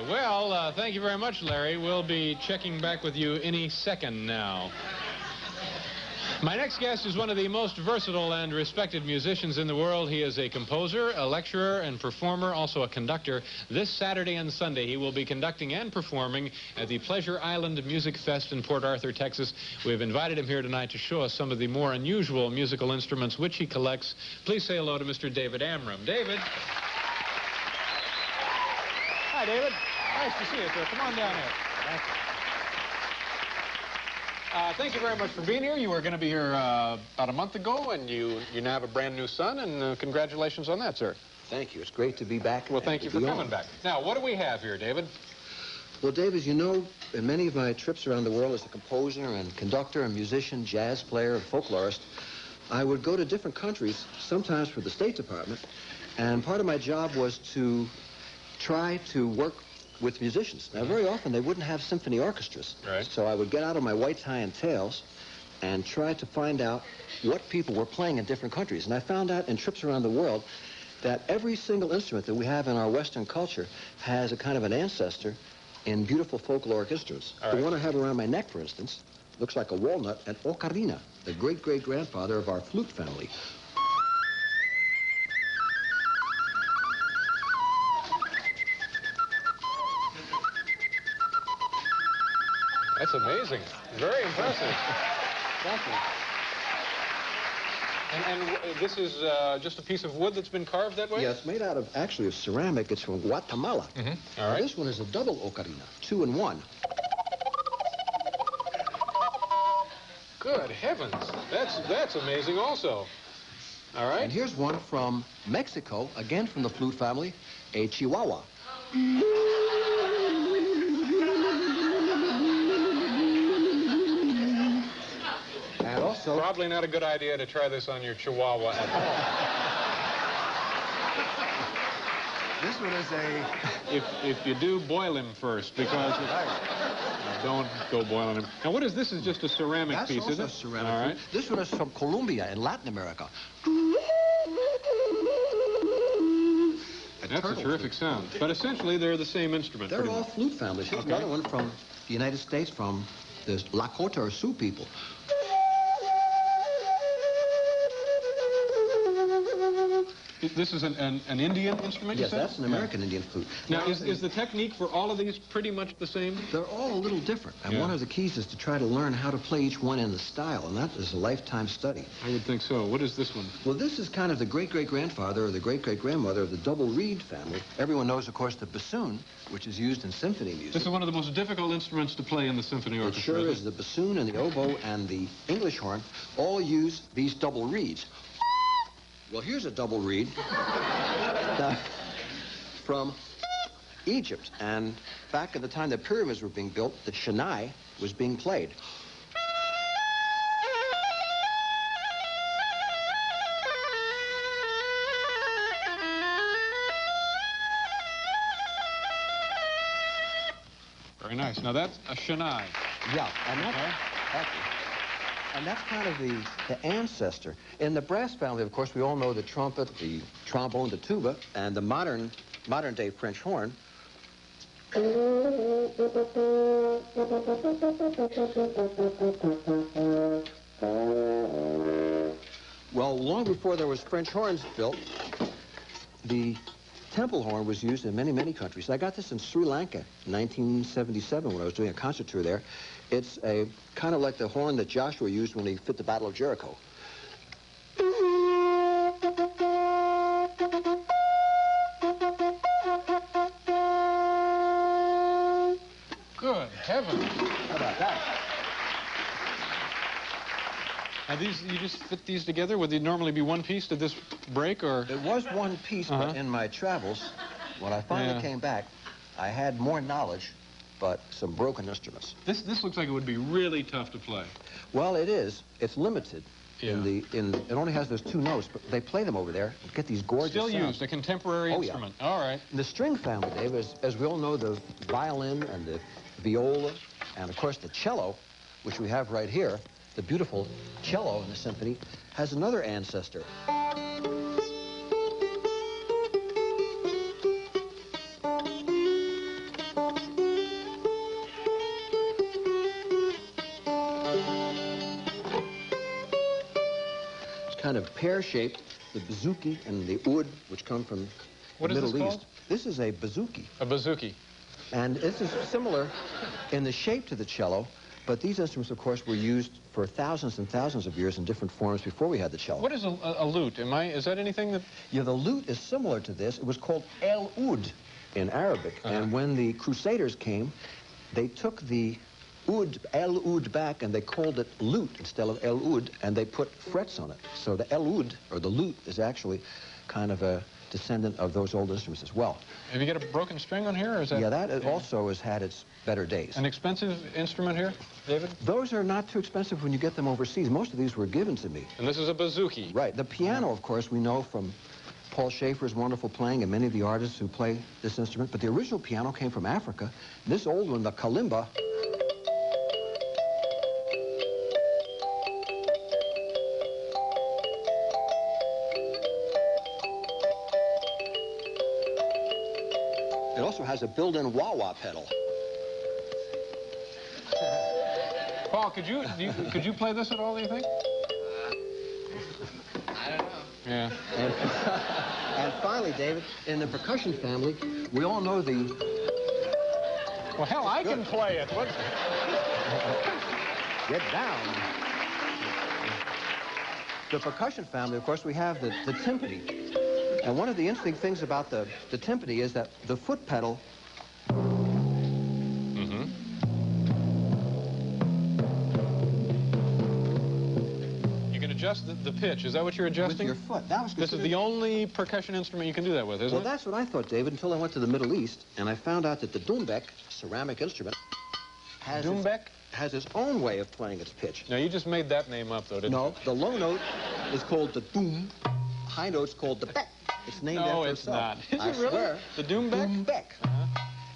Well, thank you very much, Larry. We'll be checking back with you any second now. My next guest is one of the most versatile and respected musicians in the world. He is a composer, a lecturer, and performer, also a conductor. This Saturday and Sunday, he will be conducting and performing at the Pleasure Island Music Fest in Port Arthur, Texas. We've invited him here tonight to show us some of the more unusual musical instruments which he collects. Please say hello to Mr. David Amram. David. Hi, David. Nice to see you, sir. Come on down here. Thank you. Thank you very much for being here. You were going to be here about a month ago, and you now have a brand new son, and congratulations on that, sir. Thank you. It's great to be back. Well, thank you for coming back. Now, what do we have here, David? Well, Dave, as you know, in many of my trips around the world as a composer and conductor and musician, jazz player, and folklorist, I would go to different countries, sometimes for the State Department, and part of my job was to try to work with musicians. Now, very often they wouldn't have symphony orchestras. Right. So I would get out of my white tie and tails and try to find out what people were playing in different countries. And I found out in trips around the world that every single instrument that we have in our Western culture has a kind of an ancestor in beautiful folkloric instruments. All right. The one I have around my neck, for instance, looks like a walnut, and ocarina, the great-great-grandfather of our flute family. That's amazing. Very impressive. Thank you. And this is just a piece of wood that's been carved that way? Yeah, it's made out of, actually, of ceramic. It's from Guatemala. All right. This one is a double ocarina, 2 in 1. Good heavens. That's amazing also. All right. And here's one from Mexico, again from the flute family, a chihuahua. And also... Probably not a good idea to try this on your chihuahua at home. This one is a... If you do, boil him first, because... Don't go boiling him. Now, what is this? Is just a ceramic piece, also isn't it? ceramic. All right. This one is from Colombia in Latin America. That's a terrific sound. But essentially, they're the same instrument. They're all flute families. Here's another one from the United States, from the Lakota or Sioux people. This is an Indian instrument, Yes, you said? that's an American Indian flute. Now, is the technique for all of these pretty much the same? They're all a little different, and one of the keys is to try to learn how to play each one in the style, and that is a lifetime study. I would think so. What is this one? Well, this is kind of the great-great-grandfather or the great-great-grandmother of the double reed family. Everyone knows, of course, the bassoon, which is used in symphony music. This is one of the most difficult instruments to play in the symphony orchestra. It sure is. The bassoon and the oboe and the English horn all use these double reeds. Well, here's a double reed from Egypt. And back at the time the pyramids were being built, the Shannai was being played. Very nice. Now, that's a Shannai. Yeah, and that's kind of the ancestor. In the brass family, of course, we all know the trumpet, the trombone, the tuba, and the modern-day French horn. Well, long before there was French horns built, the temple horn was used in many, many countries. I got this in Sri Lanka in 1977 when I was doing a concert tour there. It's a kind of like the horn that Joshua used when he fit the Battle of Jericho. Good heavens. How about that? Now, you just fit these together? Would they normally be one piece? Did this break, or...? It was one piece, but in my travels, when I finally came back, I had more knowledge, but some broken instruments. This looks like it would be really tough to play. Well, it is. It's limited. Yeah. It only has those 2 notes, but they play them over there and get these gorgeous Still sounds. used, a contemporary instrument. Yeah. All right. In the string family, Dave, as we all know, the violin and the viola, and of course the cello, which we have right here, the beautiful cello in the symphony, has another ancestor. kind of pear-shaped, the bouzouki and the oud, which come from the Middle East. This is a bouzouki. A bouzouki. And this is similar in the shape to the cello, but these instruments, of course, were used for thousands and thousands of years in different forms before we had the cello. What is a lute? Is that anything that... Yeah, the lute is similar to this. It was called el oud in Arabic. And when the Crusaders came, they took the oud, el oud back, and they called it lute instead of el oud, and they put frets on it. So the el oud, or the lute, is actually kind of a descendant of those old instruments as well. Have you got a broken string on here, or is that... Yeah, that also has had its better days. An expensive instrument here, David? Those are not too expensive when you get them overseas. Most of these were given to me. And this is a bouzouki. Right. The piano, of course, we know from Paul Schaefer's wonderful playing and many of the artists who play this instrument, but the original piano came from Africa. This old one, the kalimba, it also has a built-in wah-wah pedal. Paul, could you play this at all, do you think? I don't know. Yeah. And finally, David, in the percussion family, we all know the... Well, hell, I can play it. What? Get down. The percussion family, of course, we have the timpani. And one of the interesting things about the timpani is that the foot pedal... You can adjust the pitch. Is that what you're adjusting? With your foot. That was This is the only percussion instrument you can do that with, isn't it? Well, that's what I thought, David, until I went to the Middle East, and I found out that the doumbek, ceramic instrument, has its own way of playing its pitch. Now, you just made that name up, though, didn't you? No, the low note is called the doom, high note's called the beck. It's named after itself. No, it's not. Is I it really? swear. The doumbek? Doumbek.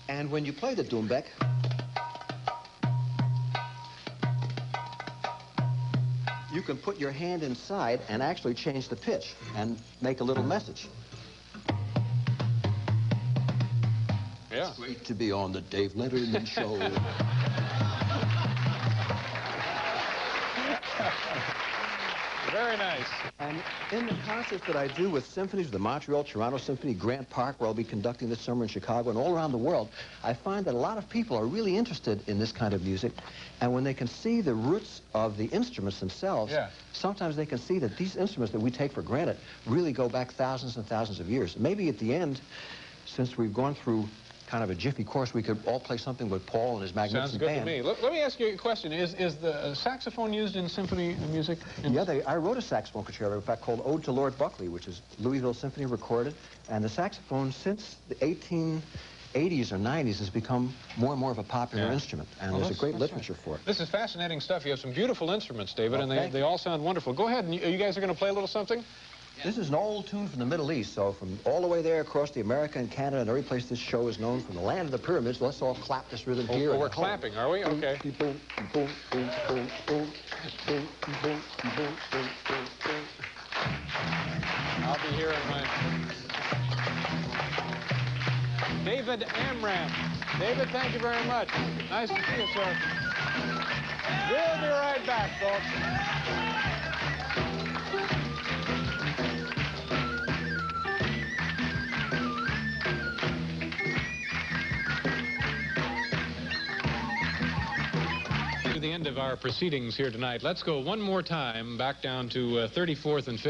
And when you play the doumbek, you can put your hand inside and actually change the pitch and make a little message. Yeah. It's great to be on the Dave Letterman show. Very nice. And in the concerts that I do with symphonies, the Montreal, Toronto Symphony, Grant Park, where I'll be conducting this summer in Chicago, and all around the world, I find that a lot of people are really interested in this kind of music. And when they can see the roots of the instruments themselves, sometimes they can see that these instruments that we take for granted really go back thousands and thousands of years. Maybe at the end, since we've gone through kind of a jiffy course, we could all play something with Paul and his magnificent band. Sounds good to me. Let me ask you a question. Is the saxophone used in symphony music? Yeah, I wrote a saxophone concerto, in fact, called Ode to Lord Buckley, which is Louisville Symphony recorded. And the saxophone, since the 1880s or 90s, has become more and more of a popular instrument. And there's a great literature for it. This is fascinating stuff. You have some beautiful instruments, David, well, and they all sound wonderful. Go ahead, and you guys are going to play a little something? This is an old tune from the Middle East, so from all the way there across the America and Canada and every place this show is known, from the land of the pyramids. Let's all clap this rhythm here. Oh, we're clapping, are we? Okay. I'll be here in my... David Amram. David, thank you very much. Nice to see you, sir. We'll be right back, folks. The end of our proceedings here tonight. Let's go one more time back down to 34th and 5th.